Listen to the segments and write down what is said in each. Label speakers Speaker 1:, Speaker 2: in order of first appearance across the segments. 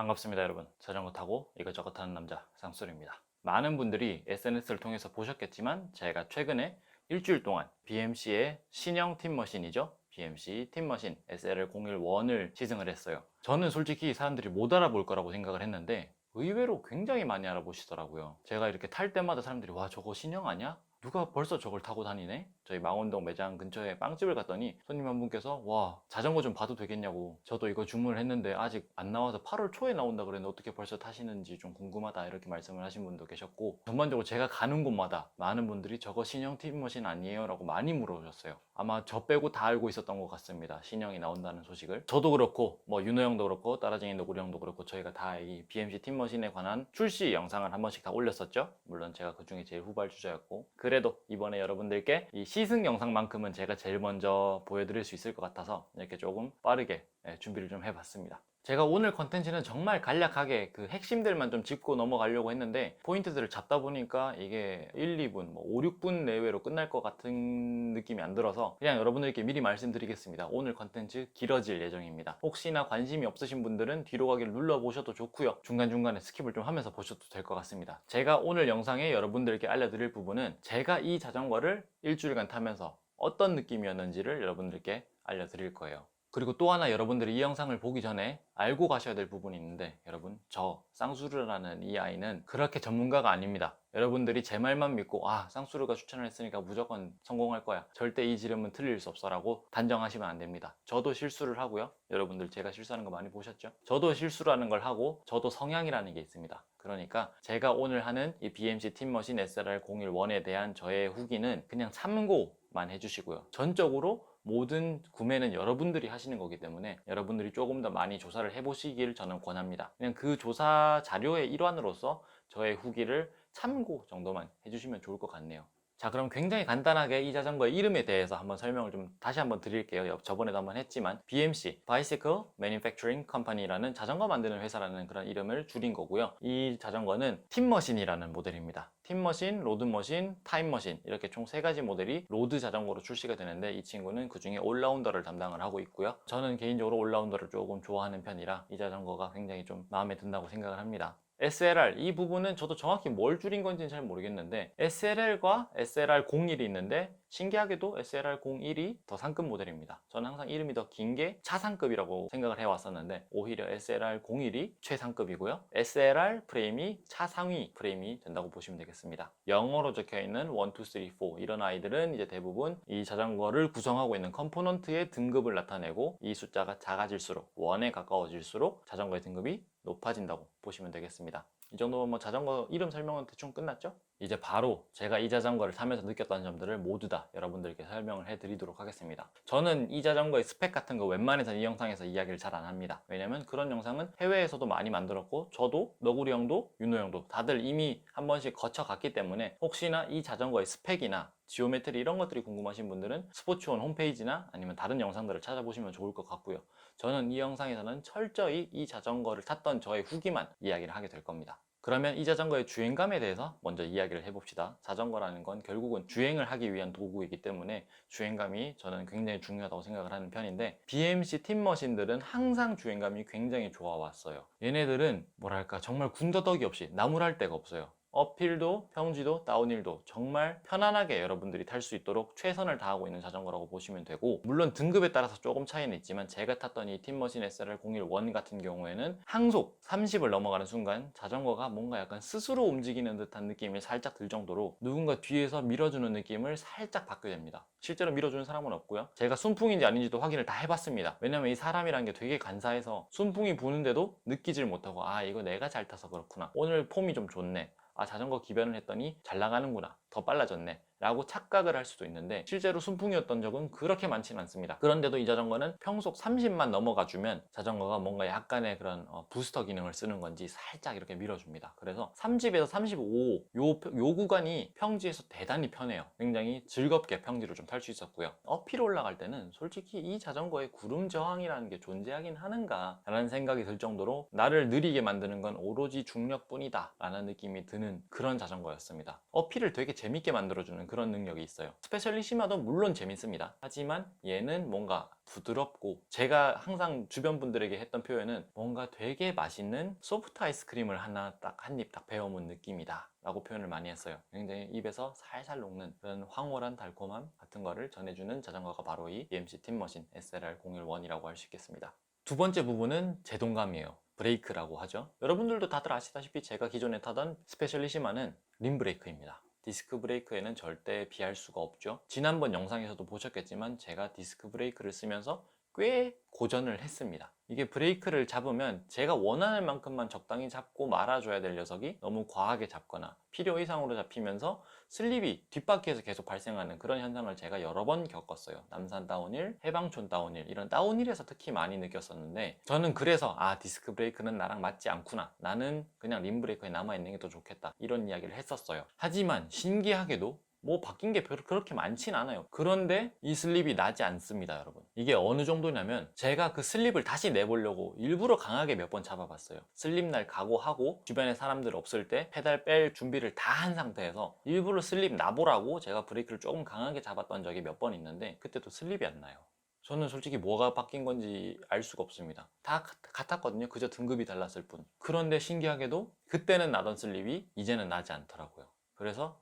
Speaker 1: 반갑습니다 여러분. 자전거 타고 이것저것 하는 남자 쌍술입니다. 많은 분들이 SNS를 통해서 보셨겠지만 제가 최근에 일주일 동안 BMC의 신형 팁머신이죠. BMC 팁머신 SLR011을 시승을 했어요. 저는 솔직히 사람들이 못 알아볼 거라고 생각을 했는데 의외로 굉장히 많이 알아보시더라고요. 제가 이렇게 탈 때마다 사람들이 와 저거 신형 아니야? 누가 벌써 저걸 타고 다니네? 저희 망원동 매장 근처에 빵집을 갔더니 손님 한 분께서 와 자전거 좀 봐도 되겠냐고, 저도 이거 주문을 했는데 아직 안 나와서 8월 초에 나온다 그랬는데 어떻게 벌써 타시는지 좀 궁금하다 이렇게 말씀을 하신 분도 계셨고, 전반적으로 제가 가는 곳마다 많은 분들이 저거 신형 팁머신 아니에요? 라고 많이 물어보셨어요. 아마 저 빼고 다 알고 있었던 것 같습니다. 신형이 나온다는 소식을. 저도 그렇고 뭐 윤호 형도 그렇고 따라쟁이 노구리 형도 그렇고 저희가 다 이 BMC 팁머신에 관한 출시 영상을 한 번씩 다 올렸었죠. 물론 제가 그 중에 제일 후발주자였고, 그래도 이번에 여러분들께 이 시승 영상만큼은 제가 제일 먼저 보여드릴 수 있을 것 같아서 이렇게 조금 빠르게 준비를 좀 해봤습니다. 제가 오늘 컨텐츠는 정말 간략하게 그 핵심들만 좀 짚고 넘어가려고 했는데 포인트들을 잡다 보니까 이게 1, 2분, 뭐 5, 6분 내외로 끝날 것 같은 느낌이 안 들어서 그냥 여러분들께 미리 말씀드리겠습니다. 오늘 컨텐츠 길어질 예정입니다. 혹시나 관심이 없으신 분들은 뒤로 가기를 눌러보셔도 좋고요. 중간중간에 스킵을 좀 하면서 보셔도 될 것 같습니다. 제가 오늘 영상에 여러분들께 알려드릴 부분은 제가 이 자전거를 일주일간 타면서 어떤 느낌이었는지를 여러분들께 알려드릴 거예요. 그리고 또 하나 여러분들이 이 영상을 보기 전에 알고 가셔야 될 부분이 있는데, 여러분 저 쌍수르라는 이 아이는 그렇게 전문가가 아닙니다. 여러분들이 제 말만 믿고 아 쌍수르가 추천을 했으니까 무조건 성공할 거야, 절대 이 지름은 틀릴 수 없어 라고 단정하시면 안 됩니다. 저도 실수를 하고요. 여러분들 제가 실수하는 거 많이 보셨죠? 저도 실수라는 걸 하고 저도 성향이라는 게 있습니다. 그러니까 제가 오늘 하는 이 BMC 팁머신 SLR011에 대한 저의 후기는 그냥 참고만 해주시고요. 전적으로 모든 구매는 여러분들이 하시는 거기 때문에 여러분들이 조금 더 많이 조사를 해보시길 저는 권합니다. 그냥 그 조사 자료의 일환으로서 저의 후기를 참고 정도만 해주시면 좋을 것 같네요. 자, 그럼 굉장히 간단하게 이 자전거의 이름에 대해서 한번 설명을 좀 다시 한번 드릴게요. 저번에도 한번 했지만 BMC Bicycle Manufacturing Company라는 자전거 만드는 회사라는 그런 이름을 줄인 거고요. 이 자전거는 팁머신이라는 모델입니다. 팁머신, 로드머신, 타임머신 이렇게 총 3가지 모델이 로드 자전거로 출시가 되는데 이 친구는 그 중에 올라운더를 담당을 하고 있고요. 저는 개인적으로 올라운더를 조금 좋아하는 편이라 이 자전거가 굉장히 좀 마음에 든다고 생각을 합니다. SLR 이 부분은 저도 정확히 뭘 줄인 건지는 잘 모르겠는데 SLR과 SLR01이 있는데 신기하게도 SLR01이 더 상급 모델입니다. 저는 항상 이름이 더 긴 게 차상급이라고 생각을 해왔었는데 오히려 SLR01이 최상급이고요. SLR 프레임이 차상위 프레임이 된다고 보시면 되겠습니다. 영어로 적혀있는 1, 2, 3, 4 이런 아이들은 이제 대부분 이 자전거를 구성하고 있는 컴포넌트의 등급을 나타내고 이 숫자가 작아질수록 1에 가까워질수록 자전거의 등급이 높아진다고 보시면 되겠습니다. 이 정도면 뭐 자전거 이름 설명은 대충 끝났죠? 이제 바로 제가 이 자전거를 타면서 느꼈던 점들을 모두 다 여러분들께 설명을 해드리도록 하겠습니다. 저는 이 자전거의 스펙 같은 거 웬만해서 이 영상에서 이야기를 잘 안 합니다. 왜냐면 그런 영상은 해외에서도 많이 만들었고 저도, 너구리 형도, 윤호 형도 다들 이미 한 번씩 거쳐갔기 때문에 혹시나 이 자전거의 스펙이나 지오메트리 이런 것들이 궁금하신 분들은 스포츠원 홈페이지나 아니면 다른 영상들을 찾아보시면 좋을 것 같고요. 저는 이 영상에서는 철저히 이 자전거를 탔던 저의 후기만 이야기를 하게 될 겁니다. 그러면 이 자전거의 주행감에 대해서 먼저 이야기를 해봅시다. 자전거라는 건 결국은 주행을 하기 위한 도구이기 때문에 주행감이 저는 굉장히 중요하다고 생각을 하는 편인데 BMC 팁머신들은 항상 주행감이 굉장히 좋아왔어요. 얘네들은 뭐랄까 정말 군더더기 없이 나무랄 데가 없어요. 업힐도 평지도 다운힐도 정말 편안하게 여러분들이 탈 수 있도록 최선을 다하고 있는 자전거라고 보시면 되고, 물론 등급에 따라서 조금 차이는 있지만 제가 탔던 이 팁머신 SLR011 같은 경우에는 항속 30을 넘어가는 순간 자전거가 뭔가 약간 스스로 움직이는 듯한 느낌이 살짝 들 정도로 누군가 뒤에서 밀어주는 느낌을 살짝 받게 됩니다. 실제로 밀어주는 사람은 없고요. 제가 순풍인지 아닌지도 확인을 다 해봤습니다. 왜냐면 이 사람이란 게 되게 간사해서 순풍이 부는데도 느끼질 못하고 아 이거 내가 잘 타서 그렇구나, 오늘 폼이 좀 좋네, 아 자전거 기변을 했더니 잘 나가는구나, 더 빨라졌네 라고 착각을 할 수도 있는데 실제로 순풍이었던 적은 그렇게 많지는 않습니다. 그런데도 이 자전거는 평속 30만 넘어가 주면 자전거가 뭔가 약간의 그런 부스터 기능을 쓰는 건지 살짝 이렇게 밀어줍니다. 그래서 30에서 35 요 구간이 평지에서 대단히 편해요. 굉장히 즐겁게 평지를 좀 탈 수 있었고요. 어필 올라갈 때는 솔직히 이 자전거에 구름 저항이라는 게 존재하긴 하는가 라는 생각이 들 정도로 나를 느리게 만드는 건 오로지 중력뿐이다 라는 느낌이 드는 그런 자전거였습니다. 어필을 되게 재밌게 만들어주는 그런 능력이 있어요. 스페셜리시마도 물론 재밌습니다. 하지만 얘는 뭔가 부드럽고, 제가 항상 주변 분들에게 했던 표현은 뭔가 되게 맛있는 소프트 아이스크림을 하나 딱 한 입 딱 베어문 느낌이다 라고 표현을 많이 했어요. 굉장히 입에서 살살 녹는 그런 황홀한 달콤함 같은 거를 전해주는 자전거가 바로 이 BMC 팀머신 SLR-011이라고 할 수 있겠습니다. 두 번째 부분은 제동감이에요. 브레이크라고 하죠. 여러분들도 다들 아시다시피 제가 기존에 타던 스페셜리시마는 림 브레이크입니다. 디스크 브레이크에는 절대 비할 수가 없죠. 지난번 영상에서도 보셨겠지만 제가 디스크 브레이크를 쓰면서 꽤 고전을 했습니다. 이게 브레이크를 잡으면 제가 원하는 만큼만 적당히 잡고 말아줘야 될 녀석이 너무 과하게 잡거나 필요 이상으로 잡히면서 슬립이 뒷바퀴에서 계속 발생하는 그런 현상을 제가 여러 번 겪었어요. 남산 다운힐, 해방촌 다운힐, 이런 다운힐에서 특히 많이 느꼈었는데, 저는 그래서 디스크 브레이크는 나랑 맞지 않구나, 나는 그냥 림 브레이크에 남아있는 게 더 좋겠다, 이런 이야기를 했었어요. 하지만 신기하게도 뭐 바뀐 게 별로 그렇게 많진 않아요. 그런데 이 슬립이 나지 않습니다, 여러분. 이게 어느 정도냐면 제가 그 슬립을 다시 내보려고 일부러 강하게 몇 번 잡아봤어요. 슬립 날 각오하고 주변에 사람들 없을 때 페달 뺄 준비를 다 한 상태에서 일부러 슬립 나보라고 제가 브레이크를 조금 강하게 잡았던 적이 몇 번 있는데, 그때도 슬립이 안 나요. 저는 솔직히 뭐가 바뀐 건지 알 수가 없습니다. 다 같았거든요. 그저 등급이 달랐을 뿐. 그런데 신기하게도 그때는 나던 슬립이 이제는 나지 않더라고요. 그래서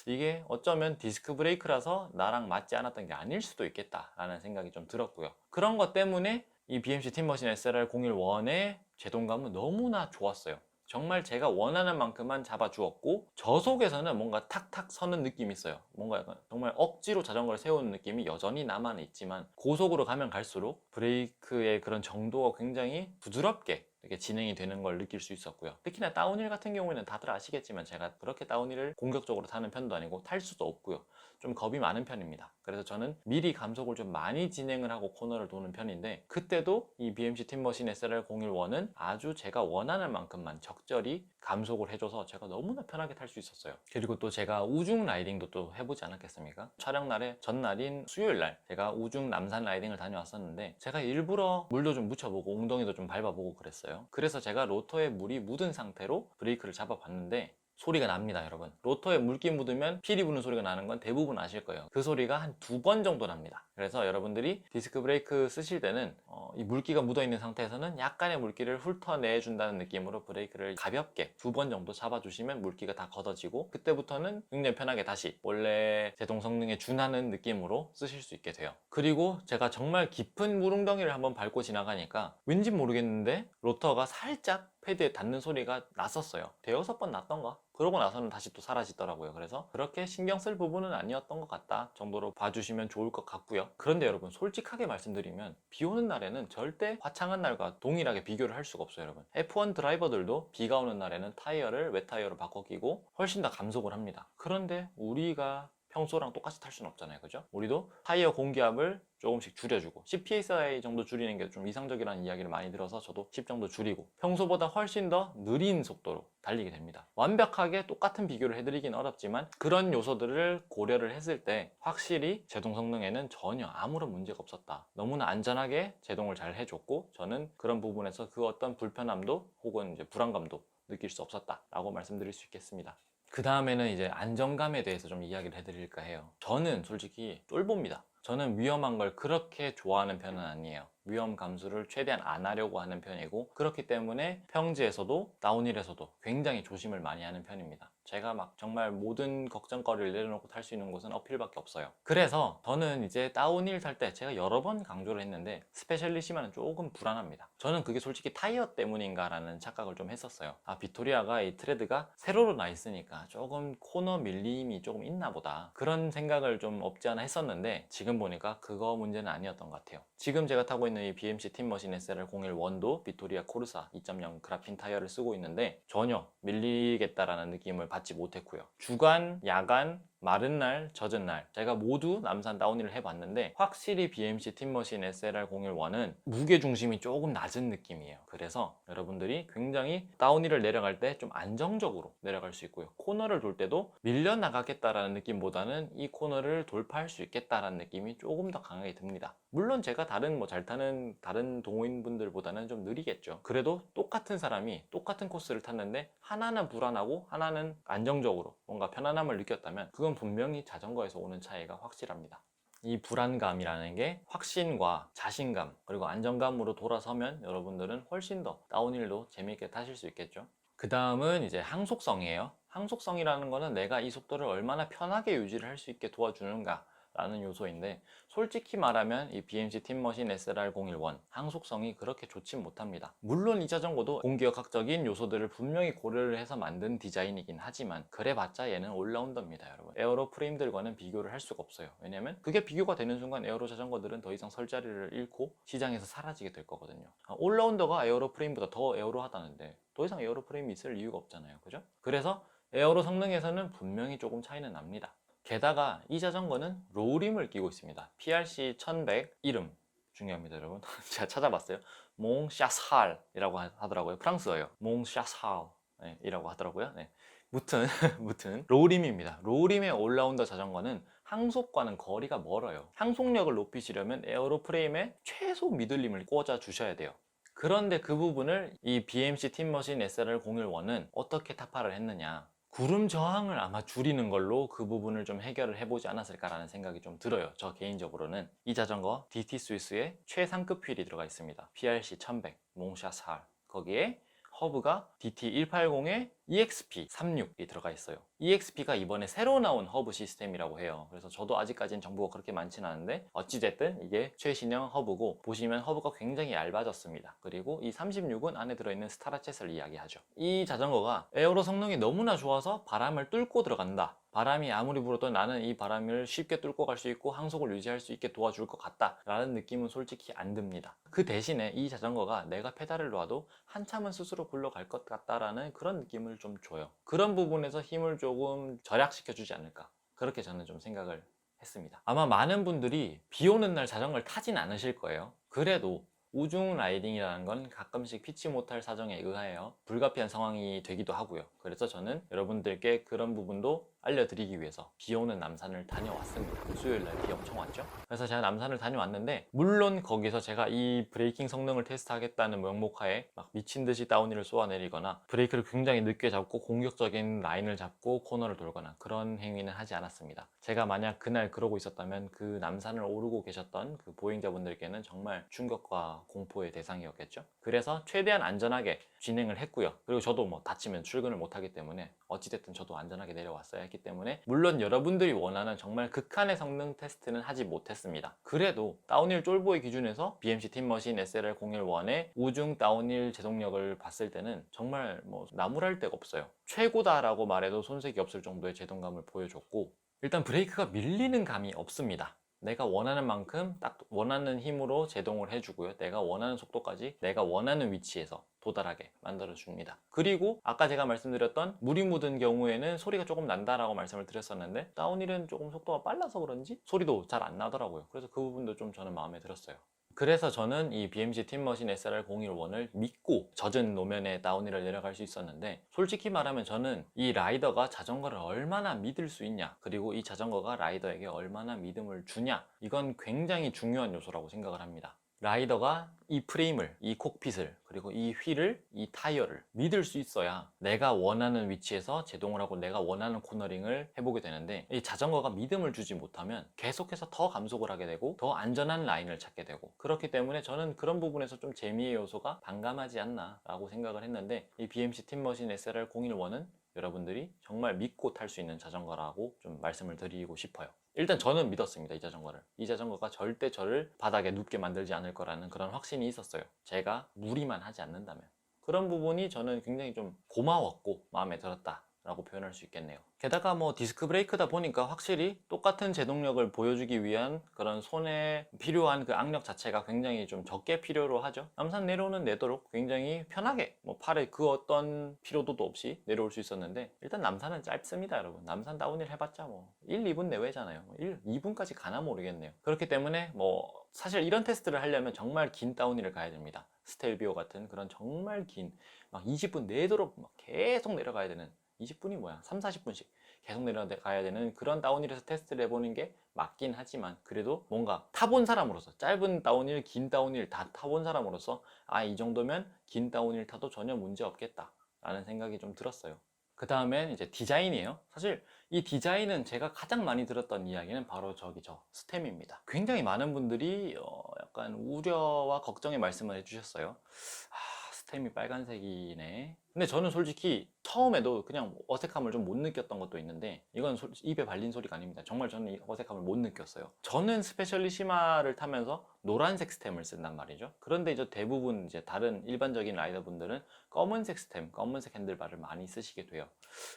Speaker 1: 이게 어쩌면 디스크 브레이크라서 나랑 맞지 않았던 게 아닐 수도 있겠다라는 생각이 좀 들었고요. 그런 것 때문에 이 BMC 팀머신 SLR-011의 제동감은 너무나 좋았어요. 정말 제가 원하는 만큼만 잡아주었고, 저속에서는 뭔가 탁탁 서는 느낌이 있어요. 뭔가 약간 정말 억지로 자전거를 세우는 느낌이 여전히 남아 있지만, 고속으로 가면 갈수록 브레이크의 그런 정도가 굉장히 부드럽게 이렇게 진행이 되는 걸 느낄 수 있었고요. 특히나 다운힐 같은 경우에는 다들 아시겠지만 제가 그렇게 다운힐을 공격적으로 타는 편도 아니고 탈 수도 없고요. 좀 겁이 많은 편입니다. 그래서 저는 미리 감속을 좀 많이 진행을 하고 코너를 도는 편인데, 그때도 이 BMC 팀머신 SLR-011은 아주 제가 원하는 만큼만 적절히 감속을 해줘서 제가 너무나 편하게 탈 수 있었어요. 그리고 또 제가 우중 라이딩도 또 해보지 않았겠습니까? 촬영 날에 전날인 수요일 날 제가 우중 남산 라이딩을 다녀왔었는데, 제가 일부러 물도 좀 묻혀보고 웅덩이도 좀 밟아보고 그랬어요. 그래서 제가 로터에 물이 묻은 상태로 브레이크를 잡아봤는데 소리가 납니다, 여러분. 로터에 물기 묻으면 피리 부는 소리가 나는 건 대부분 아실 거예요. 그 소리가 한 2번 정도 납니다. 그래서 여러분들이 디스크 브레이크 쓰실 때는 이 물기가 묻어있는 상태에서는 약간의 물기를 훑어내준다는 느낌으로 브레이크를 가볍게 2번 정도 잡아주시면 물기가 다 걷어지고, 그때부터는 굉장히 편하게 다시 원래 제동 성능에 준하는 느낌으로 쓰실 수 있게 돼요. 그리고 제가 정말 깊은 물웅덩이를 한번 밟고 지나가니까 왠지 모르겠는데 로터가 살짝 패드에 닿는 소리가 났었어요. 대여섯 번 났던가? 그러고 나서는 다시 또 사라지더라고요. 그래서 그렇게 신경 쓸 부분은 아니었던 것 같다 정도로 봐주시면 좋을 것 같고요. 그런데 여러분, 솔직하게 말씀드리면 비 오는 날에는 절대 화창한 날과 동일하게 비교를 할 수가 없어요, 여러분. F1 드라이버들도 비가 오는 날에는 타이어를 웹타이어로 바꿔 끼고 훨씬 더 감속을 합니다. 그런데 우리가 평소랑 똑같이 탈 수는 없잖아요, 그죠? 우리도 타이어 공기압을 조금씩 줄여주고 10psi 정도 줄이는 게 좀 이상적이라는 이야기를 많이 들어서 저도 10 정도 줄이고 평소보다 훨씬 더 느린 속도로 달리게 됩니다. 완벽하게 똑같은 비교를 해드리긴 어렵지만 그런 요소들을 고려를 했을 때 확실히 제동 성능에는 전혀 아무런 문제가 없었다. 너무나 안전하게 제동을 잘 해줬고, 저는 그런 부분에서 그 어떤 불편함도 혹은 이제 불안감도 느낄 수 없었다라고 말씀드릴 수 있겠습니다. 그 다음에는 이제 안정감에 대해서 좀 이야기를 해드릴까 해요. 저는 솔직히 쫄보입니다. 저는 위험한 걸 그렇게 좋아하는 편은 아니에요. 위험 감수를 최대한 안 하려고 하는 편이고, 그렇기 때문에 평지에서도 다운힐에서도 굉장히 조심을 많이 하는 편입니다. 제가 막 정말 모든 걱정거리를 내려놓고 탈 수 있는 곳은 어필밖에 없어요. 그래서 저는 이제 다운힐 탈 때 제가 여러 번 강조를 했는데 스페셜리시마는 조금 불안합니다. 저는 그게 솔직히 타이어 때문인가 라는 착각을 좀 했었어요. 빅토리아가 이 트레드가 세로로 나 있으니까 조금 코너 밀림이 조금 있나 보다, 그런 생각을 좀 없지 않아 했었는데, 지금 보니까 그거 문제는 아니었던 것 같아요. 지금 제가 타고 있는 이 BMC 팀머신 SLR-011도 빅토리아 코르사 2.0 그라핀 타이어를 쓰고 있는데 전혀 밀리겠다라는 느낌을 받지 못했고요. 주간, 야간, 마른 날, 젖은 날 제가 모두 남산 다운힐을 해봤는데 확실히 BMC 팀머신 SLR-011은 무게중심이 조금 낮은 느낌이에요. 그래서 여러분들이 굉장히 다운힐을 내려갈 때 좀 안정적으로 내려갈 수 있고요. 코너를 돌 때도 밀려나가겠다라는 느낌보다는 이 코너를 돌파할 수 있겠다라는 느낌이 조금 더 강하게 듭니다. 물론 제가 다른 잘 타는 다른 동호인분들보다는 좀 느리겠죠. 그래도 똑같은 사람이 똑같은 코스를 탔는데 하나는 불안하고 하나는 안정적으로 뭔가 편안함을 느꼈다면 그건 느낌은 분명히 자전거에서 오는 차이가 확실합니다. 이 불안감이라는 게 확신과 자신감 그리고 안정감으로 돌아서면 여러분들은 훨씬 더 다운힐도 재미있게 타실 수 있겠죠. 그 다음은 이제 항속성이에요. 항속성이라는 거는 내가 이 속도를 얼마나 편하게 유지를 할 수 있게 도와주는가 라는 요소인데, 솔직히 말하면 이 BMC 팀머신 SLR-011 항속성이 그렇게 좋진 못합니다. 물론 이 자전거도 공기역학적인 요소들을 분명히 고려를 해서 만든 디자인이긴 하지만 그래봤자 얘는 올라운더입니다, 여러분. 에어로 프레임들과는 비교를 할 수가 없어요. 왜냐면 그게 비교가 되는 순간 에어로 자전거들은 더 이상 설 자리를 잃고 시장에서 사라지게 될 거거든요. 올라운더가 에어로 프레임보다 더 에어로하다는데 더 이상 에어로 프레임이 있을 이유가 없잖아요, 그죠? 그래서 에어로 성능에서는 분명히 조금 차이는 납니다. 게다가 이 자전거는 로우림을 끼고 있습니다. PRC 1100 이름 중요합니다, 여러분. 제가 찾아봤어요. 몽샤살이라고 하더라고요. 프랑스어예요. 몽샤살 이라고 하더라고요. 네. 무튼 로우림입니다. 로우림의 올라운더 자전거는 항속과는 거리가 멀어요. 항속력을 높이시려면 에어로 프레임에 최소 미들림을 꽂아 주셔야 돼요. 그런데 그 부분을 이 BMC 팀머신 SLR-011은 어떻게 타파를 했느냐, 구름 저항을 아마 줄이는 걸로 그 부분을 좀 해결을 해보지 않았을까라는 생각이 좀 들어요. 저 개인적으로는. 이 자전거 DT 스위스에 최상급 휠이 들어가 있습니다. PRC 1100 몽샤살, 거기에 허브가 DT180의 EXP36이 들어가 있어요. EXP가 이번에 새로 나온 허브 시스템이라고 해요. 그래서 저도 아직까지는 정보가 그렇게 많지는 않은데 어찌됐든 이게 최신형 허브고, 보시면 허브가 굉장히 얇아졌습니다. 그리고 이 36은 안에 들어있는 스타라쳇을 이야기하죠. 이 자전거가 에어로 성능이 너무나 좋아서 바람을 뚫고 들어간다, 바람이 아무리 불어도 나는 이 바람을 쉽게 뚫고 갈 수 있고 항속을 유지할 수 있게 도와줄 것 같다 라는 느낌은 솔직히 안 듭니다. 그 대신에 이 자전거가 내가 페달을 놓아도 한참은 스스로 굴러갈 것 같다라는 그런 느낌을 좀 줘요. 그런 부분에서 힘을 조금 절약시켜 주지 않을까, 그렇게 저는 좀 생각을 했습니다. 아마 많은 분들이 비 오는 날 자전거를 타진 않으실 거예요. 그래도 우중 라이딩이라는 건 가끔씩 피치 못할 사정에 의하여 불가피한 상황이 되기도 하고요. 그래서 저는 여러분들께 그런 부분도 알려드리기 위해서 비 오는 남산을 다녀왔습니다. 수요일날 비 엄청 왔죠? 그래서 제가 남산을 다녀왔는데, 물론 거기서 제가 이 브레이킹 성능을 테스트하겠다는 명목하에 막 미친듯이 다운힐을 쏘아내리거나 브레이크를 굉장히 늦게 잡고 공격적인 라인을 잡고 코너를 돌거나 그런 행위는 하지 않았습니다. 제가 만약 그날 그러고 있었다면 그 남산을 오르고 계셨던 그 보행자분들께는 정말 충격과 공포의 대상이었겠죠. 그래서 최대한 안전하게 진행을 했고요. 그리고 저도 뭐 다치면 출근을 못하기 때문에 어찌됐든 저도 안전하게 내려왔어야 했기 때문에, 물론 여러분들이 원하는 정말 극한의 성능 테스트는 하지 못했습니다. 그래도 다운힐 쫄보의 기준에서 BMC 팀머신 SLR-011의 우중 다운힐 제동력을 봤을 때는 정말 뭐 나무랄 데가 없어요. 최고다라고 말해도 손색이 없을 정도의 제동감을 보여줬고, 일단 브레이크가 밀리는 감이 없습니다. 내가 원하는 만큼 딱 원하는 힘으로 제동을 해주고요. 내가 원하는 속도까지 내가 원하는 위치에서 도달하게 만들어줍니다. 그리고 아까 제가 말씀드렸던 물이 묻은 경우에는 소리가 조금 난다라고 말씀을 드렸었는데, 다운힐은 조금 속도가 빨라서 그런지 소리도 잘 안 나더라고요. 그래서 그 부분도 좀 저는 마음에 들었어요. 그래서 저는 이 BMC 팀머신 SLR-011을 믿고 젖은 노면에 다운힐을 내려갈 수 있었는데, 솔직히 말하면 저는 이 라이더가 자전거를 얼마나 믿을 수 있냐, 그리고 이 자전거가 라이더에게 얼마나 믿음을 주냐, 이건 굉장히 중요한 요소라고 생각을 합니다. 라이더가 이 프레임을, 이 콕핏을, 그리고 이 휠을, 이 타이어를 믿을 수 있어야 내가 원하는 위치에서 제동을 하고 내가 원하는 코너링을 해보게 되는데, 이 자전거가 믿음을 주지 못하면 계속해서 더 감속을 하게 되고 더 안전한 라인을 찾게 되고, 그렇기 때문에 저는 그런 부분에서 좀 재미의 요소가 반감하지 않나 라고 생각을 했는데, 이 BMC 팀머신 SLR-011은 여러분들이 정말 믿고 탈 수 있는 자전거라고 좀 말씀을 드리고 싶어요. 일단 저는 믿었습니다, 이 자전거를. 이 자전거가 절대 저를 바닥에 눕게 만들지 않을 거라는 그런 확신이 있었어요. 제가 무리만 하지 않는다면. 그런 부분이 저는 굉장히 좀 고마웠고 마음에 들었다 라고 표현할 수 있겠네요. 게다가 뭐 디스크 브레이크다 보니까 확실히 똑같은 제동력을 보여주기 위한 그런 손에 필요한 그 악력 자체가 굉장히 좀 적게 필요로 하죠. 남산 내려오는 내도록 굉장히 편하게 뭐 팔에 그 어떤 피로도도 없이 내려올 수 있었는데, 일단 남산은 짧습니다, 여러분. 남산 다운힐 해봤자 뭐 1, 2분 내외잖아요. 2분까지 가나 모르겠네요. 그렇기 때문에 뭐 사실 이런 테스트를 하려면 정말 긴 다운힐을 가야 됩니다. 스텔비오 같은 그런 정말 긴 막 20분 내도록 막 계속 내려가야 되는, 20분이 뭐야, 3, 40분씩 계속 내려가야 되는 그런 다운힐에서 테스트를 해보는 게 맞긴 하지만, 그래도 뭔가 타본 사람으로서, 짧은 다운힐, 긴 다운힐 다 타본 사람으로서 이 정도면 긴 다운힐 타도 전혀 문제 없겠다 라는 생각이 좀 들었어요. 그 다음엔 이제 디자인이에요. 사실 이 디자인은 제가 가장 많이 들었던 이야기는 바로 저 스템입니다. 굉장히 많은 분들이 약간 우려와 걱정의 말씀을 해주셨어요. 스템이 빨간색이네. 근데 저는 솔직히 처음에도 그냥 어색함을 좀 못 느꼈던 것도 있는데, 이건 입에 발린 소리가 아닙니다. 정말 저는 이 어색함을 못 느꼈어요. 저는 스페셜리시마를 타면서 노란색 스템을 쓴단 말이죠. 그런데 이제 대부분 이제 다른 일반적인 라이더분들은 검은색 스템, 검은색 핸들바를 많이 쓰시게 돼요.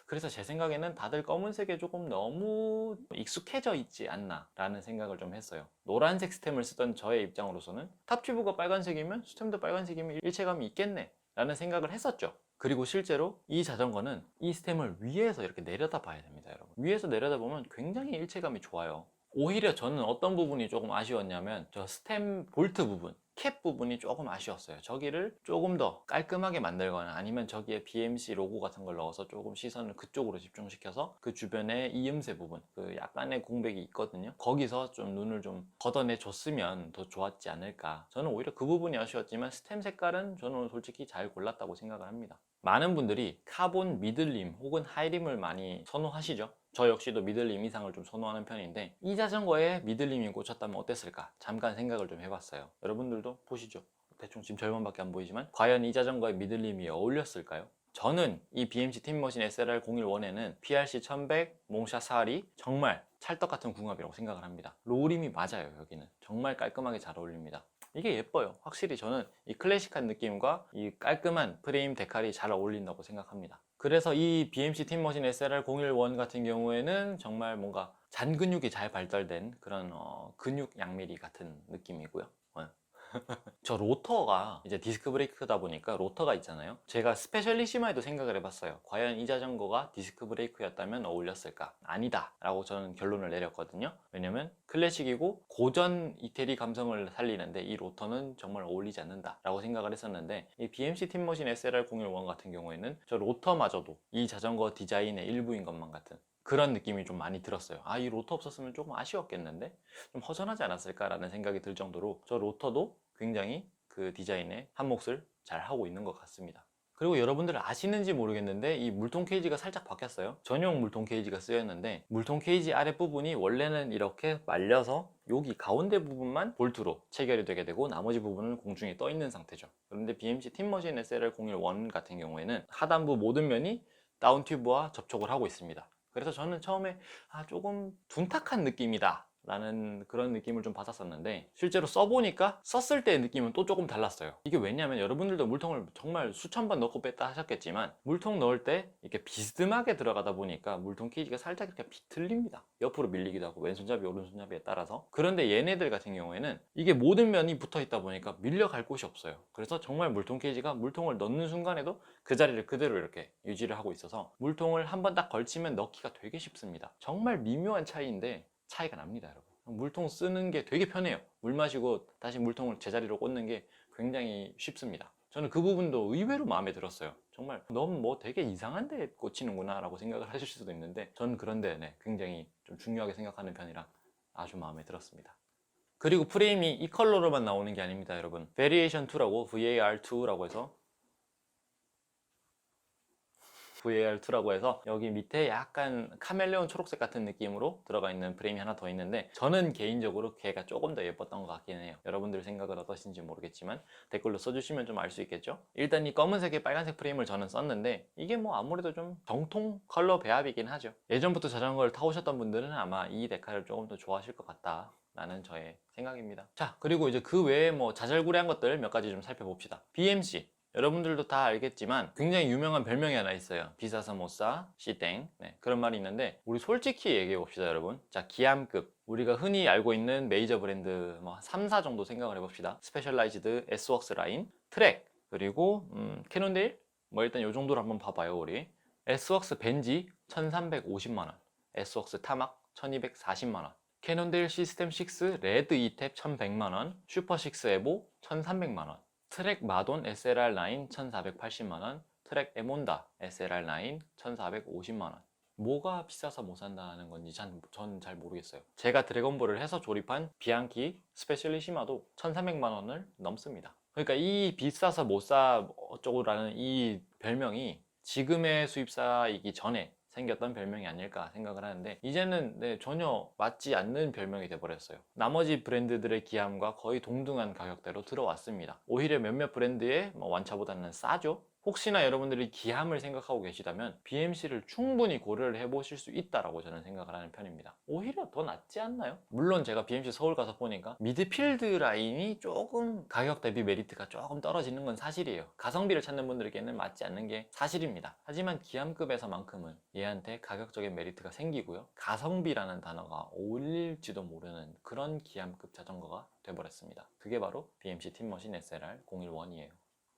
Speaker 1: 그래서 제 생각에는 다들 검은색에 조금 너무 익숙해져 있지 않나 라는 생각을 좀 했어요. 노란색 스템을 쓰던 저의 입장으로서는 탑튜브가 빨간색이면 스템도 빨간색이면 일체감이 있겠네 라는 생각을 했었죠. 그리고 실제로 이 자전거는 이 스템을 위에서 이렇게 내려다 봐야 됩니다, 여러분. 위에서 내려다 보면 굉장히 일체감이 좋아요. 오히려 저는 어떤 부분이 조금 아쉬웠냐면 저 스템 볼트 부분, 캡 부분이 조금 아쉬웠어요. 저기를 조금 더 깔끔하게 만들거나 아니면 저기에 BMC 로고 같은 걸 넣어서 조금 시선을 그쪽으로 집중시켜서 그 주변에 이음새 부분, 그 약간의 공백이 있거든요. 거기서 좀 눈을 좀 걷어내 줬으면 더 좋았지 않을까. 저는 오히려 그 부분이 아쉬웠지만 스템 색깔은 저는 솔직히 잘 골랐다고 생각을 합니다. 많은 분들이 카본 미들림 혹은 하이림을 많이 선호하시죠. 저 역시도 미들림 이상을 좀 선호하는 편인데, 이 자전거에 미들림이 꽂혔다면 어땠을까 잠깐 생각을 좀 해봤어요. 여러분들도 보시죠. 대충 지금 절반밖에 안 보이지만 과연 이 자전거에 미들림이 어울렸을까요? 저는 이 BMC 팀머신 SLR-011에는 PRC 1100, 몽샤 4리 정말 찰떡 같은 궁합이라고 생각을 합니다. 로우림이 맞아요. 여기는 정말 깔끔하게 잘 어울립니다. 이게 예뻐요. 확실히 저는 이 클래식한 느낌과 이 깔끔한 프레임 데칼이 잘 어울린다고 생각합니다. 그래서 이 BMC 팀머신 SLR-011 같은 경우에는 정말 뭔가 잔근육이 잘 발달된 그런 근육 양미리 같은 느낌이고요. 저 로터가 이제 디스크 브레이크다 보니까 로터가 있잖아요. 제가 스페셜리시마에도 생각을 해봤어요. 과연 이 자전거가 디스크 브레이크였다면 어울렸을까? 아니다 라고 저는 결론을 내렸거든요. 왜냐면 클래식이고 고전 이태리 감성을 살리는데 이 로터는 정말 어울리지 않는다 라고 생각을 했었는데, 이 BMC 팀머신 SLR-011 같은 경우에는 저 로터마저도 이 자전거 디자인의 일부인 것만 같은 그런 느낌이 좀 많이 들었어요. 이 로터 없었으면 조금 아쉬웠겠는데? 좀 허전하지 않았을까라는 생각이 들 정도로 저 로터도 굉장히 그 디자인에 한 몫을 잘 하고 있는 것 같습니다. 그리고 여러분들 아시는지 모르겠는데 이 물통 케이지가 살짝 바뀌었어요. 전용 물통 케이지가 쓰였는데, 물통 케이지 아랫부분이 원래는 이렇게 말려서 여기 가운데 부분만 볼트로 체결이 되게 되고 나머지 부분은 공중에 떠 있는 상태죠. 그런데 BMC 팀머신 SLR-011 같은 경우에는 하단부 모든 면이 다운튜브와 접촉을 하고 있습니다. 그래서 저는 처음에 조금 둔탁한 느낌이다 라는 그런 느낌을 좀 받았었는데, 실제로 써보니까 썼을 때의 느낌은 또 조금 달랐어요. 이게 왜냐면 여러분들도 물통을 정말 수천 번 넣고 뺐다 하셨겠지만 물통 넣을 때 이렇게 비스듬하게 들어가다 보니까 물통 케이지가 살짝 이렇게 비틀립니다. 옆으로 밀리기도 하고 왼손잡이 오른손잡이에 따라서. 그런데 얘네들 같은 경우에는 이게 모든 면이 붙어 있다 보니까 밀려갈 곳이 없어요. 그래서 정말 물통 케이지가 물통을 넣는 순간에도 그 자리를 그대로 이렇게 유지를 하고 있어서 물통을 한번 딱 걸치면 넣기가 되게 쉽습니다. 정말 미묘한 차이인데 차이가 납니다, 여러분. 물통 쓰는 게 되게 편해요. 물 마시고 다시 물통을 제자리로 꽂는 게 굉장히 쉽습니다. 저는 그 부분도 의외로 마음에 들었어요. 정말 넌 뭐 되게 이상한 데 꽂히는구나 라고 생각을 하실 수도 있는데, 저는 그런데 굉장히 좀 중요하게 생각하는 편이라 아주 마음에 들었습니다. 그리고 프레임이 이 컬러로만 나오는 게 아닙니다, 여러분. Variation 2라고, VAR2라고 해서 VAR2라고 해서 여기 밑에 약간 카멜레온 초록색 같은 느낌으로 들어가 있는 프레임이 하나 더 있는데, 저는 개인적으로 걔가 조금 더 예뻤던 것 같긴 해요. 여러분들 생각은 어떠신지 모르겠지만 댓글로 써주시면 좀 알 수 있겠죠? 일단 이 검은색에 빨간색 프레임을 저는 썼는데, 이게 뭐 아무래도 좀 정통 컬러 배합이긴 하죠. 예전부터 자전거를 타오셨던 분들은 아마 이 데칼을 조금 더 좋아하실 것 같다 라는 저의 생각입니다. 자, 그리고 이제 그 외에 뭐 자잘구레한 것들 몇 가지 좀 살펴봅시다. BMC, 여러분들도 다 알겠지만 굉장히 유명한 별명이 하나 있어요. 비싸서 못사 씨땡. 그런 말이 있는데, 우리 솔직히 얘기해 봅시다, 여러분. 자, 기암급, 우리가 흔히 알고 있는 메이저 브랜드 뭐 3, 4 정도 생각을 해봅시다. 스페셜라이즈드, S웍스 라인, 트랙, 그리고 캐논데일, 뭐 일단 요 정도로 한번 봐봐요. 우리 S웍스 벤지 1350만원, S웍스 타막 1240만원, 캐논데일 시스템 6 레드 이탭 1100만원, 슈퍼 6 에보 1300만원, 트랙 마돈 SLR9 1480만원, 트랙 에몬다 SLR9 1450만원. 뭐가 비싸서 못 산다는 건지 전 잘 모르겠어요. 제가 드래곤볼을 해서 조립한 비앙키 스페셜리시마도 1300만원을 넘습니다. 그러니까 이 비싸서 못 사 어쩌고라는 이 별명이 지금의 수입사이기 전에 생겼던 별명이 아닐까 생각을 하는데, 이제는 전혀 맞지 않는 별명이 돼버렸어요. 나머지 브랜드들의 기함과 거의 동등한 가격대로 들어왔습니다. 오히려 몇몇 브랜드의 완차보다는 싸죠. 혹시나 여러분들이 기함을 생각하고 계시다면 BMC를 충분히 고려를 해보실 수 있다라고 저는 생각을 하는 편입니다. 오히려 더 낫지 않나요? 물론 제가 BMC 서울 가서 보니까 미드필드 라인이 조금 가격 대비 메리트가 조금 떨어지는 건 사실이에요. 가성비를 찾는 분들에게는 맞지 않는 게 사실입니다. 하지만 기함급에서만큼은 얘한테 가격적인 메리트가 생기고요, 가성비라는 단어가 어울릴지도 모르는 그런 기함급 자전거가 돼버렸습니다. 그게 바로 BMC 팀머신 SLR-011이에요.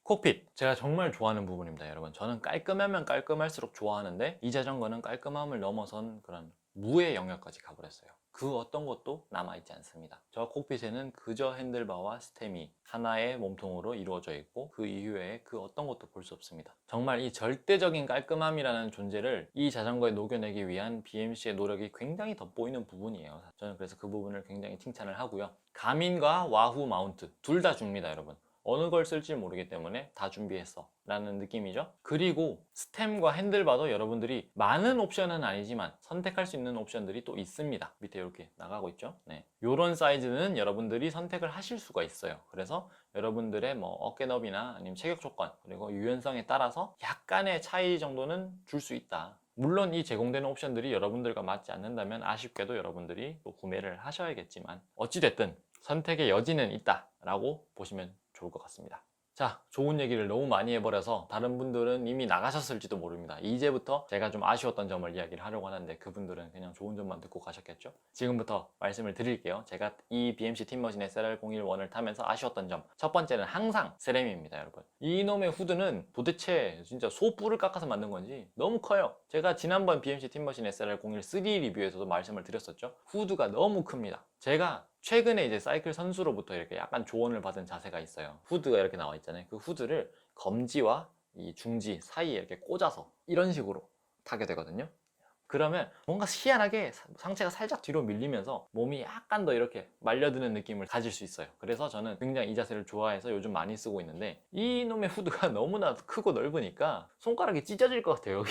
Speaker 1: 콕핏, 제가 정말 좋아하는 부분입니다, 여러분. 저는 깔끔하면 깔끔할수록 좋아하는데 이 자전거는 깔끔함을 넘어선 그런 무의 영역까지 가버렸어요. 그 어떤 것도 남아있지 않습니다. 저 콕핏에는 그저 핸들바와 스템이 하나의 몸통으로 이루어져 있고 그 이후에 그 어떤 것도 볼 수 없습니다. 정말 이 절대적인 깔끔함이라는 존재를 이 자전거에 녹여내기 위한 BMC의 노력이 굉장히 돋보이는 부분이에요. 저는 그래서 그 부분을 굉장히 칭찬을 하고요. 가민과 와후 마운트 둘 다 줍니다, 여러분. 어느 걸 쓸지 모르기 때문에 다 준비했어 라는 느낌이죠. 그리고 스템과 핸들바도 여러분들이 많은 옵션은 아니지만 선택할 수 있는 옵션들이 또 있습니다. 밑에 이렇게 나가고 있죠. 이런 사이즈는 여러분들이 선택을 하실 수가 있어요. 그래서 여러분들의 어깨 너비나 아니면 체격 조건 그리고 유연성에 따라서 약간의 차이 정도는 줄 수 있다. 물론 이 제공되는 옵션들이 여러분들과 맞지 않는다면 아쉽게도 여러분들이 또 구매를 하셔야겠지만 어찌됐든 선택의 여지는 있다 라고 보시면 좋을 것 같습니다. 자, 좋은 얘기를 너무 많이 해버려서 다른 분들은 이미 나가셨을지도 모릅니다. 이제부터 제가 좀 아쉬웠던 점을 이야기를 하려고 하는데 그분들은 그냥 좋은 점만 듣고 가셨겠죠? 지금부터 말씀을 드릴게요. 제가 이 BMC 팀머신 SLR-011을 타면서 아쉬웠던 점, 첫 번째는 항상 세렘입니다, 여러분. 이놈의 후드는 도대체 진짜 소뿔을 깎아서 만든 건지 너무 커요. 제가 지난번 BMC 팀머신 SLR-013 리뷰에서도 말씀을 드렸었죠. 후드가 너무 큽니다. 제가 최근에 이제 사이클 선수로부터 이렇게 약간 조언을 받은 자세가 있어요. 후드가 이렇게 나와 있잖아요. 그 후드를 검지와 이 중지 사이에 이렇게 꽂아서 이런 식으로 타게 되거든요. 그러면 뭔가 희한하게 상체가 살짝 뒤로 밀리면서 몸이 약간 더 이렇게 말려드는 느낌을 가질 수 있어요. 그래서 저는 굉장히 이 자세를 좋아해서 요즘 많이 쓰고 있는데 이놈의 후드가 너무나 크고 넓으니까 손가락이 찢어질 것 같아요.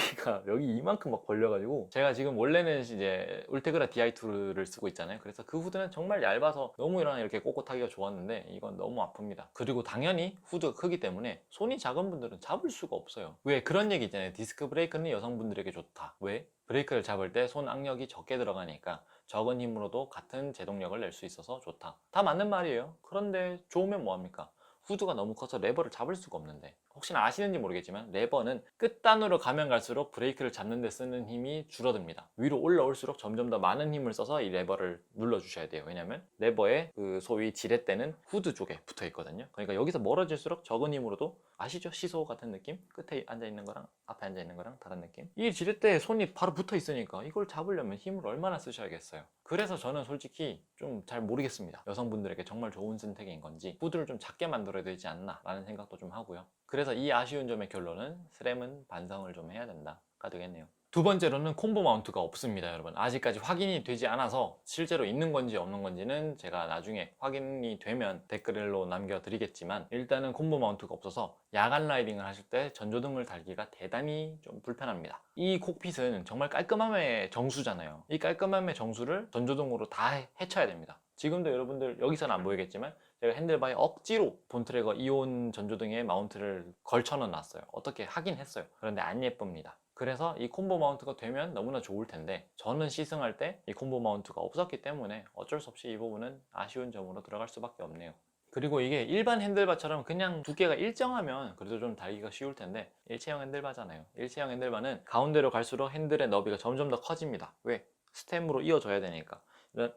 Speaker 1: 여기 이만큼 막 벌려가지고 제가 지금 원래는 이제 울테그라 DI2를 쓰고 있잖아요. 그래서 그 후드는 정말 얇아서 너무 이렇게 꼿꼿하기가 좋았는데 이건 너무 아픕니다. 그리고 당연히 후드가 크기 때문에 손이 작은 분들은 잡을 수가 없어요. 왜 그런 얘기 있잖아요. 디스크 브레이크는 여성분들에게 좋다. 왜? 브레이크를 잡을 때 손 악력이 적게 들어가니까 적은 힘으로도 같은 제동력을 낼 수 있어서 좋다. 다 맞는 말이에요. 그런데 좋으면 뭐합니까? 후드가 너무 커서 레버를 잡을 수가 없는데, 혹시나 아시는지 모르겠지만 레버는 끝단으로 가면 갈수록 브레이크를 잡는 데 쓰는 힘이 줄어듭니다. 위로 올라올수록 점점 더 많은 힘을 써서 이 레버를 눌러 주셔야 돼요. 왜냐면 레버의 그 소위 지렛대는 후드 쪽에 붙어 있거든요. 그러니까 여기서 멀어질수록 적은 힘으로도, 아시죠? 시소 같은 느낌? 끝에 앉아 있는 거랑 앞에 앉아 있는 거랑 다른 느낌? 이 지렛대에 손이 바로 붙어 있으니까 이걸 잡으려면 힘을 얼마나 쓰셔야겠어요. 그래서 저는 솔직히 좀 잘 모르겠습니다. 여성분들에게 정말 좋은 선택인 건지 후드를 좀 작게 만들어야 되지 않나 라는 생각도 좀 하고요. 그래서 이 아쉬운 점의 결론은 스램은 반성을 좀 해야 된다가 되겠네요. 두 번째로는 콤보 마운트가 없습니다, 여러분. 아직까지 확인이 되지 않아서 실제로 있는 건지 없는 건지는 제가 나중에 확인이 되면 댓글로 남겨드리겠지만, 일단은 콤보 마운트가 없어서 야간 라이딩을 하실 때 전조등을 달기가 대단히 좀 불편합니다. 이 콕핏은 정말 깔끔함의 정수잖아요. 이 깔끔함의 정수를 전조등으로 다 헤쳐야 됩니다. 지금도 여러분들 여기서는 안 보이겠지만 제가 핸들바에 억지로 본트래거 이온 전조등에 마운트를 걸쳐 놨어요. 어떻게 하긴 했어요. 그런데 안 예쁩니다. 그래서 이 콤보 마운트가 되면 너무나 좋을 텐데 저는 시승할 때 이 콤보 마운트가 없었기 때문에 어쩔 수 없이 이 부분은 아쉬운 점으로 들어갈 수밖에 없네요. 그리고 이게 일반 핸들바처럼 그냥 두께가 일정하면 그래도 좀 달기가 쉬울 텐데 일체형 핸들바잖아요. 일체형 핸들바는 가운데로 갈수록 핸들의 너비가 점점 더 커집니다. 왜? 스템으로 이어줘야 되니까.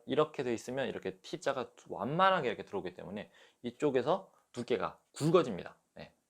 Speaker 1: 이렇게 돼 있으면 이렇게 T자가 완만하게 이렇게 들어오기 때문에 이쪽에서 두께가 굵어집니다.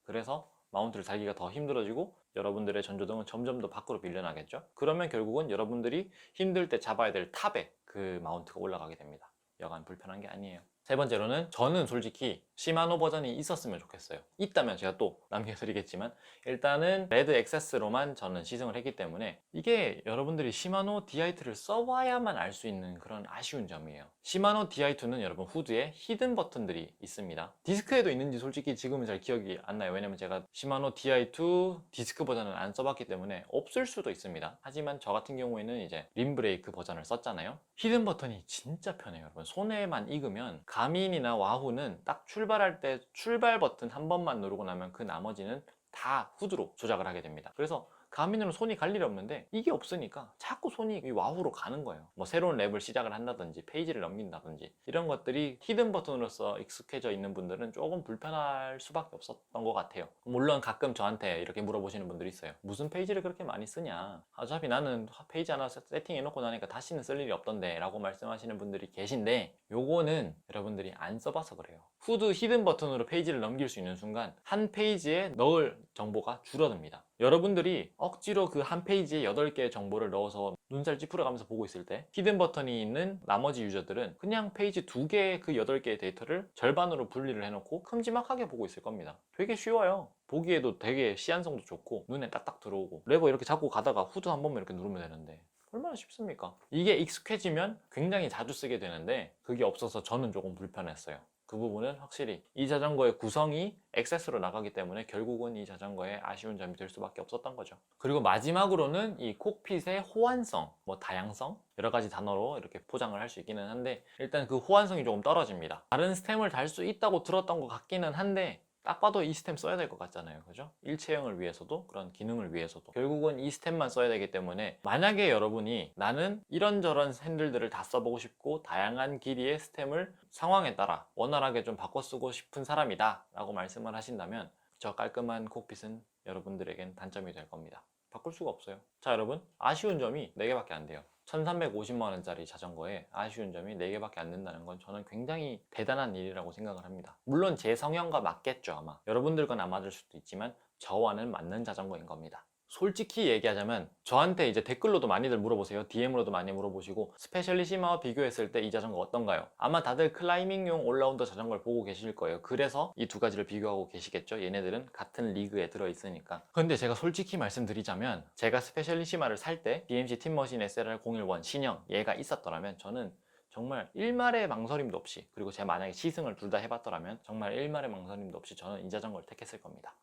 Speaker 1: 그래서 마운트를 달기가 더 힘들어지고 여러분들의 전조등은 점점 더 밖으로 밀려나겠죠. 그러면 결국은 여러분들이 힘들 때 잡아야 될 탑에 그 마운트가 올라가게 됩니다. 여간 불편한 게 아니에요. 세 번째로는 저는 솔직히 시마노 버전이 있었으면 좋겠어요. 있다면 제가 또 남겨드리겠지만 일단은 레드 액세스로만 저는 시승을 했기 때문에 이게 여러분들이 시마노 DI2를 써봐야만 알 수 있는 그런 아쉬운 점이에요. 시마노 DI2는 여러분 후드에 히든 버튼들이 있습니다. 디스크에도 있는지 솔직히 지금은 잘 기억이 안 나요. 왜냐면 제가 시마노 DI2 디스크 버전을 안 써봤기 때문에 없을 수도 있습니다. 하지만 저 같은 경우에는 이제 림브레이크 버전을 썼잖아요. 히든 버튼이 진짜 편해요. 여러분 손에만 익으면 가민이나 와후는 딱 출발할 때 출발 버튼 한 번만 누르고 나면 그 나머지는 다 후드로 조작을 하게 됩니다. 그래서 가민으로 손이 갈 일이 없는데 이게 없으니까 자꾸 손이 와후로 가는 거예요. 뭐 새로운 랩을 시작을 한다든지 페이지를 넘긴다든지 이런 것들이 히든 버튼으로서 익숙해져 있는 분들은 조금 불편할 수밖에 없었던 것 같아요. 물론 가끔 저한테 이렇게 물어보시는 분들이 있어요. 무슨 페이지를 그렇게 많이 쓰냐, 어차피 나는 페이지 하나 세팅해놓고 나니까 다시는 쓸 일이 없던데 라고 말씀하시는 분들이 계신데, 요거는 여러분들이 안 써봐서 그래요. 후드 히든 버튼으로 페이지를 넘길 수 있는 순간 한 페이지에 넣을 정보가 줄어듭니다. 여러분들이 억지로 그 한 페이지에 8개의 정보를 넣어서 눈살 찌푸려가면서 보고 있을 때 히든 버튼이 있는 나머지 유저들은 그냥 페이지 2개의 그 8개의 데이터를 절반으로 분리를 해놓고 큼지막하게 보고 있을 겁니다. 되게 쉬워요. 보기에도 되게 시안성도 좋고 눈에 딱딱 들어오고, 레버 이렇게 잡고 가다가 후드 한 번만 이렇게 누르면 되는데 얼마나 쉽습니까? 이게 익숙해지면 굉장히 자주 쓰게 되는데 그게 없어서 저는 조금 불편했어요. 그 부분은 확실히 이 자전거의 구성이 액세스로 나가기 때문에 결국은 이 자전거의 아쉬운 점이 될 수밖에 없었던 거죠. 그리고 마지막으로는 이 콕핏의 호환성, 뭐 다양성, 여러 가지 단어로 이렇게 포장을 할 수 있기는 한데 일단 그 호환성이 조금 떨어집니다. 다른 스템을 달 수 있다고 들었던 것 같기는 한데 딱 봐도 이 스템 써야 될 것 같잖아요. 그죠? 일체형을 위해서도 그런 기능을 위해서도 결국은 이 스템만 써야 되기 때문에, 만약에 여러분이 나는 이런저런 핸들들을 다 써보고 싶고 다양한 길이의 스템을 상황에 따라 원활하게 좀 바꿔 쓰고 싶은 사람이다 라고 말씀을 하신다면 저 깔끔한 콕핏은 여러분들에겐 단점이 될 겁니다. 바꿀 수가 없어요. 자 여러분, 아쉬운 점이 4개밖에 안 돼요. 1350만원짜리 자전거에 아쉬운 점이 4개밖에 안 된다는 건 저는 굉장히 대단한 일이라고 생각을 합니다. 물론 제 성향과 맞겠죠. 아마 여러분들과는 안 맞을 수도 있지만 저와는 맞는 자전거인 겁니다. 솔직히 얘기하자면 저한테 이제 댓글로도 많이들 물어보세요. DM으로도 많이 물어보시고 스페셜리시마와 비교했을 때 이 자전거 어떤가요? 아마 다들 클라이밍용 올라운더 자전거를 보고 계실 거예요. 그래서 이 두 가지를 비교하고 계시겠죠. 얘네들은 같은 리그에 들어있으니까. 근데 제가 솔직히 말씀드리자면 제가 스페셜리시마를 살 때 BMC 팀머신 SLR-011 신형 얘가 있었더라면 저는 정말 일말의 망설임도 없이, 그리고 제가 만약에 시승을 둘 다 해봤더라면 정말 일말의 망설임도 없이 저는 이 자전거를 택했을 겁니다.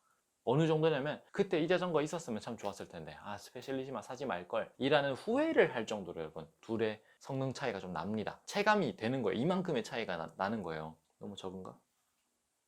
Speaker 1: 어느 정도냐면 그때 이 자전거 있었으면 참 좋았을 텐데 스페셜리시마 사지 말걸 이라는 후회를 할 정도로 여러분 둘의 성능 차이가 좀 납니다. 체감이 되는 거예요. 이만큼의 차이가 나는 거예요. 너무 적은가?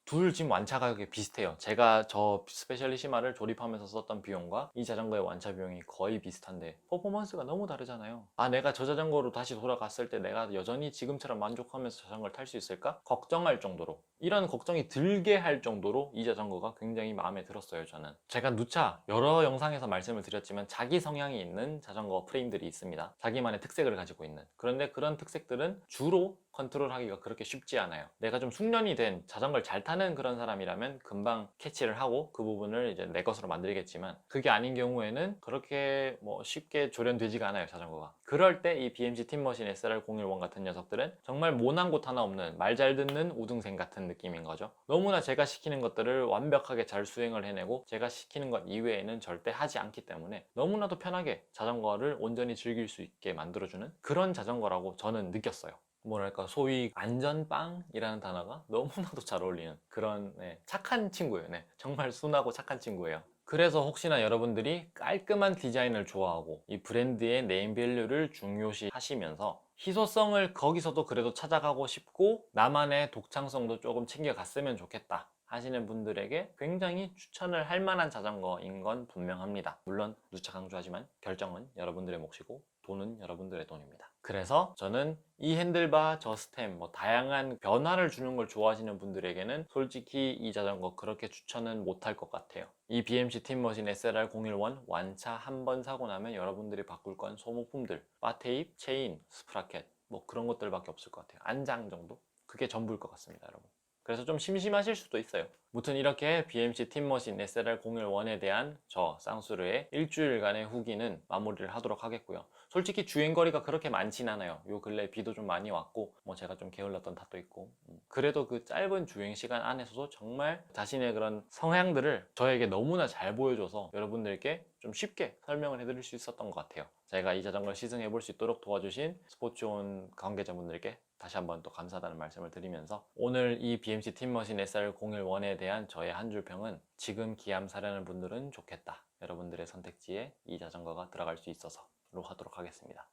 Speaker 1: 둘 지금 완차 가격이 비슷해요. 제가 저 스페셜리시마를 조립하면서 썼던 비용과 이 자전거의 완차 비용이 거의 비슷한데 퍼포먼스가 너무 다르잖아요. 내가 저 자전거로 다시 돌아갔을 때 내가 여전히 지금처럼 만족하면서 자전거를 탈 수 있을까? 걱정할 정도로, 이런 걱정이 들게 할 정도로 이 자전거가 굉장히 마음에 들었어요. 저는 제가 누차 여러 영상에서 말씀을 드렸지만 자기 성향이 있는 자전거 프레임들이 있습니다. 자기만의 특색을 가지고 있는. 그런데 그런 특색들은 주로 컨트롤하기가 그렇게 쉽지 않아요. 내가 좀 숙련이 된 자전거를 잘 타는 그런 사람이라면 금방 캐치를 하고 그 부분을 이제 내 것으로 만들겠지만, 그게 아닌 경우에는 그렇게 뭐 쉽게 조련되지가 않아요, 자전거가. 그럴 때 이 BMC 팀머신 SLR-011 같은 녀석들은 정말 모난 곳 하나 없는 말 잘 듣는 우등생 같은 느낌인 거죠. 너무나 제가 시키는 것들을 완벽하게 잘 수행을 해내고 제가 시키는 것 이외에는 절대 하지 않기 때문에 너무나도 편하게 자전거를 온전히 즐길 수 있게 만들어주는 그런 자전거라고 저는 느꼈어요. 뭐랄까, 소위 안전빵이라는 단어가 너무나도 잘 어울리는 그런 착한 친구예요. 정말 순하고 착한 친구예요. 그래서 혹시나 여러분들이 깔끔한 디자인을 좋아하고 이 브랜드의 네임밸류를 중요시 하시면서 희소성을 거기서도 그래도 찾아가고 싶고 나만의 독창성도 조금 챙겨갔으면 좋겠다 하시는 분들에게 굉장히 추천을 할 만한 자전거인 건 분명합니다. 물론 누차 강조하지만 결정은 여러분들의 몫이고 돈은 여러분들의 돈입니다. 그래서 저는 이 핸들바, 저 스템, 다양한 변화를 주는 걸 좋아하시는 분들에게는 솔직히 이 자전거 그렇게 추천은 못할 것 같아요. 이 BMC 팀머신 SLR-011 완차 한 번 사고 나면 여러분들이 바꿀 건 소모품들, 바테입, 체인, 스프라켓 그런 것들밖에 없을 것 같아요. 안장 정도? 그게 전부일 것 같습니다, 여러분. 그래서 좀 심심하실 수도 있어요. 무튼 이렇게 BMC 팀머신 SLR-011에 대한 저 쌍수르의 일주일간의 후기는 마무리를 하도록 하겠고요.
Speaker 2: 솔직히 주행거리가 그렇게 많진 않아요. 요 근래 비도 좀 많이 왔고 뭐 제가 좀 게을렀던 탓도 있고 그래도 그 짧은 주행시간 안에서도 정말 자신의 그런 성향들을 저에게 너무나 잘 보여줘서 여러분들께 좀 쉽게 설명을 해드릴 수 있었던 것 같아요. 제가 이 자전거를 시승해 볼 수 있도록 도와주신 스포츠온 관계자분들께 다시 한번 또 감사하다는 말씀을 드리면서 오늘 이 BMC 팀머신 SR011에 대한 저의 한 줄 평은 지금 기암 사려는 분들은 좋겠다. 여러분들의 선택지에 이 자전거가 들어갈 수 있어서로 하도록 하겠습니다.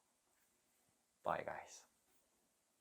Speaker 2: Bye guys.